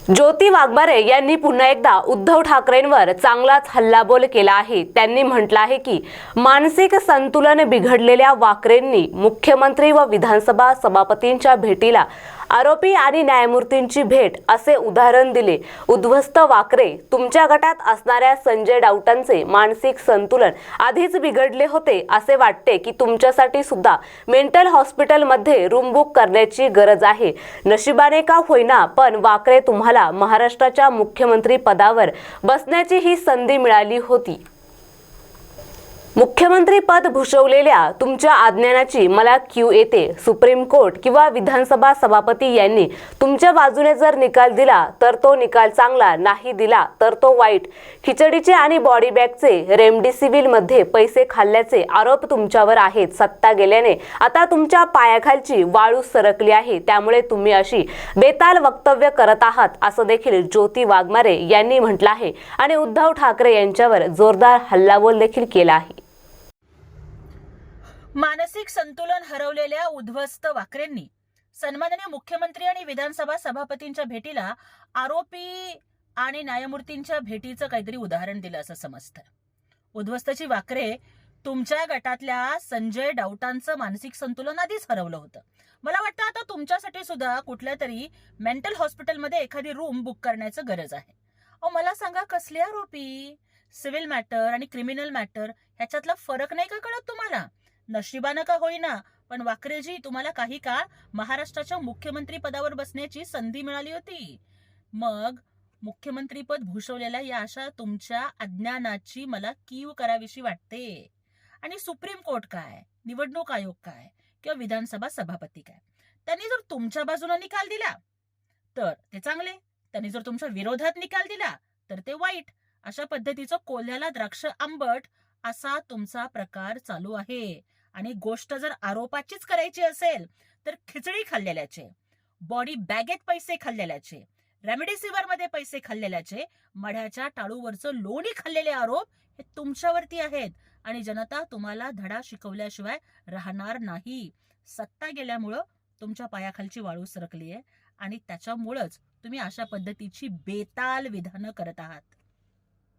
ज्योती वाघमारे यांनी पुन्हा एकदा उद्धव ठाकरेंवर चांगलाच हल्लाबोल केला आहे। त्यांनी म्हटलं आहे की मानसिक संतुलन बिघडलेल्या वाकरेंनी मुख्यमंत्री व विधानसभा सभापतींच्या भेटीला आरोपी आणि न्यायमूर्तींची भेट असे उदाहरण दिले। उद्ध्वस्त वाकरे, तुमच्या गटात असणाऱ्या संजय राऊतांचे मानसिक संतुलन आधीच बिघडले होते। असे वाटते की तुमच्यासाठी सुद्धा मेंटल हॉस्पिटलमध्ये रूम बुक करण्याची गरज आहे। नशिबाने का होईना पण वाकरे तुम्हाला महाराष्ट्राच्या मुख्यमंत्री पदावर बसण्याची ही संधी मिळाली होती। मुख्यमंत्री पद भूषवलेल्या तुमच्या अज्ञानाची मला कीव येते। सुप्रीम कोर्ट किंवा विधानसभा सभापती यांनी तुमच्या बाजूने जर निकाल दिला तर तो निकाल चांगला, नाही दिला तर तो वाईट। खिचडीचे आणि बॉडी बॅगचे रेमडेसिवीर मध्ये पैसे खाल्ल्याचे आरोप तुमच्यावर आहेत। सत्ता गेल्याने आता तुमच्या पायाखालची वाळू सरकली आहे, त्यामुळे तुम्ही अशी बेताल वक्तव्य करत आहात असं देखील ज्योती वाघमारे यांनी म्हटलं आहे आणि उद्धव ठाकरे यांच्यावर जोरदार हल्लाबोल देखील केला आहे। मानसिक संतुलन हरवलेल्या उद्ध्वस्त वाकरेंनी सन्माननीय मुख्यमंत्री आणि विधानसभा सभापतींच्या भेटीला आरोपी आणि न्यायमूर्तींच्या भेटीचं काहीतरी उदाहरण दिलं असं समजतं। उद्ध्वस्तची वाकरे तुमच्या गटातल्या संजय राऊतांचं मानसिक संतुलन आधीच हरवलं होतं। मला वाटतं आता तुमच्यासाठी सुद्धा कुठल्या तरी मेंटल हॉस्पिटलमध्ये एखादी रूम बुक करण्याचं गरज आहे। मला सांगा, कसले आरोपी? सिव्हिल मॅटर आणि क्रिमिनल मॅटर ह्याच्यातला फरक नाही का कळत तुम्हाला? नशिबानं का होईना पण वाकरेजी, तुम्हाला काही काळ महाराष्ट्राच्या मुख्यमंत्री पदावर बसण्याची संधी मिळाली होती। मग मुख्यमंत्रीपद भूषवलेल्या या अशा तुमच्या अज्ञानाची मला कीव करावीशी वाटते। आणि सुप्रीम कोर्ट काय, निवडणूक आयोग काय किंवा विधानसभा सभापती काय, त्यांनी जर तुमच्या बाजूने निकाल दिला तर ते चांगले, त्यांनी जर तुमच्या विरोधात निकाल दिला तर ते वाईट। अशा पद्धतीचं कोल्ह्याला द्राक्ष आंबट असा तुमचा प्रकार चालू आहे। आणि गोष्ट जर आरोपाचीच करायची असेल तर खिचडी खाल्लेल्याचे, बॉडी बॅगेत पैसे खाल्लेल्याचे, रेमडेसिवीर मध्ये पैसे खाल्लेल्याचे, मढ्याच्या टाळूवरचं लोणी खाल्लेले आरोप हे तुमच्यावरती आहेत आणि जनता तुम्हाला धडा शिकवल्याशिवाय राहणार नाही। सत्ता गेल्यामुळं तुमच्या पायाखालची वाळू सरकली आहे आणि त्याच्यामुळेच तुम्ही अशा पद्धतीची बेताल विधानं करत आहात।